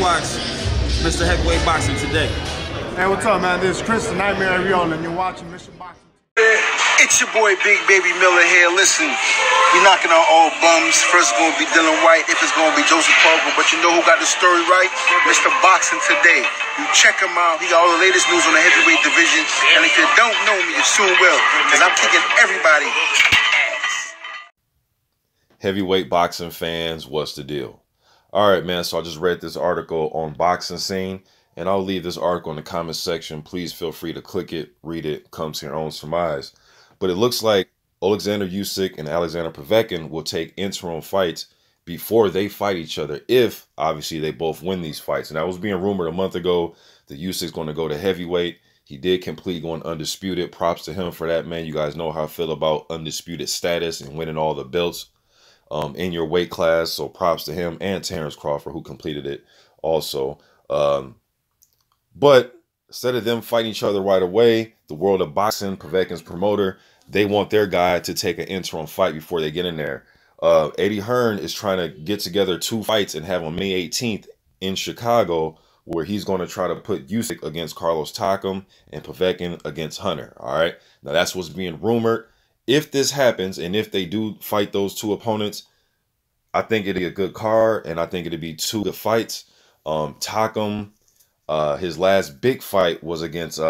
watch Mr. Heavyweight Boxing today. Hey, what's up, man? This is Chris, the Nightmare Ariola, and you're watching Mr. Boxing. It's your boy Big Baby Miller here. Listen, we knocking on all bums. First it's gonna be Dylan White, if it's gonna be Joseph Parker, but you know who got the story right? Mr. Boxing Today. You check him out. He got all the latest news on the heavyweight division. And if you don't know me, you soon will, because I'm kicking everybody ass. Heavyweight boxing fans, what's the deal? All right, man, so I just read this article on Boxing Scene, and I'll leave this article in the comment section. Please feel free to click it, read it, come to your own surmise. But it looks like Alexander Usyk and Alexander Povetkin will take interim fights before they fight each other, if, obviously, they both win these fights. And that was being rumored a month ago that Usyk's going to go to heavyweight. He did complete going undisputed. Props to him for that, man. You guys know how I feel about undisputed status and winning all the belts in your weight class. So props to him and Terrence Crawford, who completed it also. But instead of them fighting each other right away, the world of boxing, Povetkin's promoter, they want their guy to take an interim fight before they get in there. Eddie Hearn is trying to get together 2 fights and have on May 18th in Chicago, where he's going to try to put Usyk against Carlos Takam and Povetkin against Hunter. All right. Now, that's what's being rumored. If this happens, and if they do fight those 2 opponents, I think it'd be a good card, and I think it'd be 2 good fights. Takam, his last big fight was against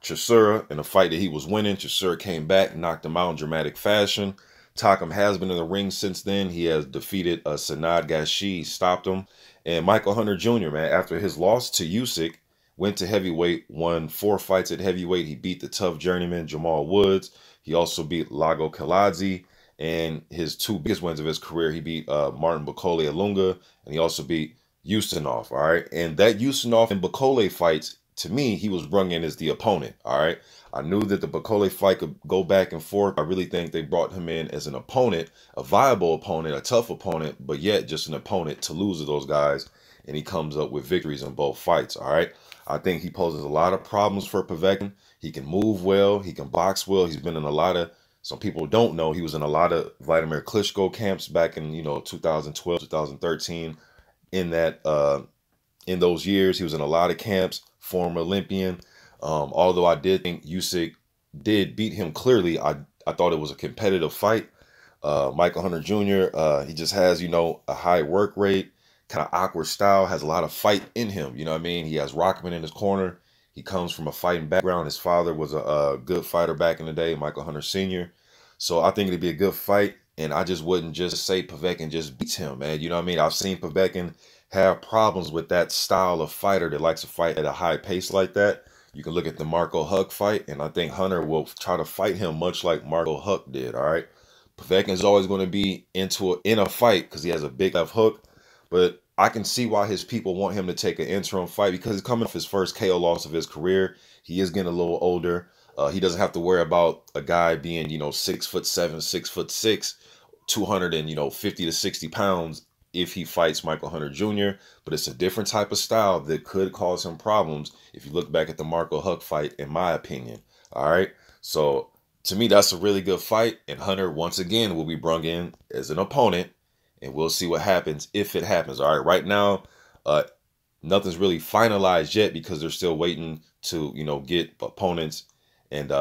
Chisora, in a fight that he was winning. Chisora came back, knocked him out in dramatic fashion. Takam has been in the ring since then. He has defeated Sanad Gashi, stopped him. And Michael Hunter Jr., man, after his loss to Usyk, went to heavyweight, won 4 fights at heavyweight. He beat the tough journeyman Jamal Woods. He also beat Lago Kaladze. And his 2 biggest wins of his career, he beat Martin Bakole Alunga, and he also beat Ustinov, all right? And that Ustinov and Bakole fights, to me, he was brung in as the opponent, all right? I knew that the Bakole fight could go back and forth. I really think they brought him in as an opponent, a viable opponent, a tough opponent, but yet just an opponent to lose to those guys, and he comes up with victories in both fights, all right? I think he poses a lot of problems for Povetkin. He can move well. He can box well. He's been in a lot of, some people don't know, he was in a lot of Vladimir Klitschko camps back in, 2012, 2013. In those years, he was in a lot of camps, former Olympian. Although I did think Usyk did beat him clearly, I thought it was a competitive fight. Michael Hunter Jr., he just has, a high work rate, kind of awkward style, has a lot of fight in him. You know what I mean? He has Rockman in his corner. He comes from a fighting background. His father was a good fighter back in the day, Michael Hunter Sr. So I think it'd be a good fight. And I just wouldn't just say Povetkin just beats him, man. You know what I mean? I've seen Povetkin have problems with that style of fighter that likes to fight at a high pace like that. You can look at the Marco Huck fight, and I think Hunter will try to fight him much like Marco Huck did, all right? Povetkin is always going to be in a fight because he has a big left hook, but I can see why his people want him to take an interim fight, because he's coming off his first KO loss of his career. He is getting a little older. He doesn't have to worry about a guy being, 6'7", 6'6", 250 to 60 pounds if he fights Michael Hunter Jr., but it's a different type of style that could cause him problems if you look back at the Marco Huck fight, in my opinion. All right. So to me, that's a really good fight. And Hunter, once again, will be brung in as an opponent, and we'll see what happens if it happens. All right. Right now, nothing's really finalized yet because they're still waiting to, get opponents and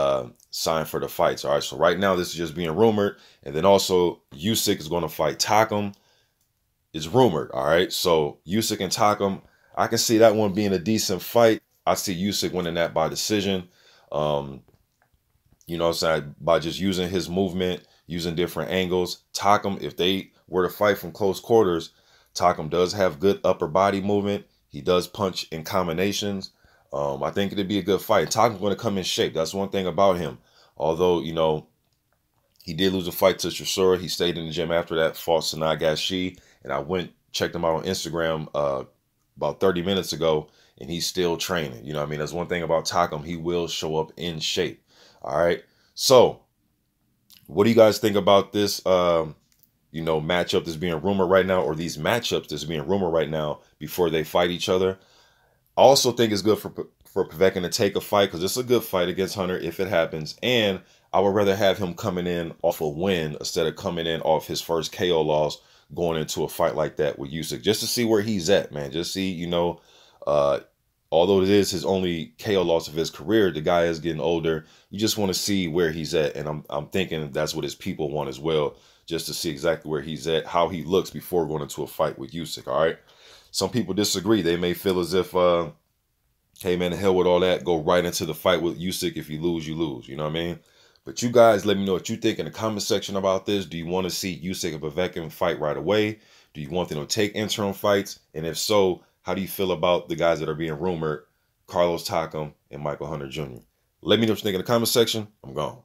sign for the fights. All right. So right now, this is just being rumored. And then also Usyk is going to fight Takam. It's rumored. All right. So Usyk and Takam, I can see that one being a decent fight. I see Usyk winning that by decision. You know what I'm saying? By just using his movement, using different angles. Takam, if they were to fight from close quarters, Takam does have good upper body movement. He does punch in combinations. I think it'd be a good fight. Takam's going to come in shape. That's one thing about him. Although, he did lose a fight to Chisora. He stayed in the gym after that, fought Sanad Gashi. And I checked him out on Instagram about 30 minutes ago, and he's still training. You know what I mean? That's one thing about Takam. He will show up in shape. All right. So what do you guys think about this, matchup that's being rumored right now, or these matchups that's being rumored right now before they fight each other? I also think it's good for Povetkin to take a fight, because it's a good fight against Hunter if it happens. And I would rather have him coming in off a win instead of coming in off his first KO loss, going into a fight like that with Usyk, just to see where he's at, man. Just see, you know, although it is his only KO loss of his career, the guy is getting older. You just want to see where he's at, and I'm thinking that's what his people want as well, just to see exactly where he's at, how he looks before going into a fight with Usyk. All right. Some people disagree. They may feel as if, hey man, the hell with all that. Go right into the fight with Usyk. If you lose, you lose. You know what I mean? But you guys, let me know what you think in the comment section about this. Do you want to see Usyk and Povetkin fight right away? Do you want them to take interim fights? And if so, how do you feel about the guys that are being rumored, Carlos Takam and Michael Hunter Jr.? Let me know what you think in the comment section. I'm gone.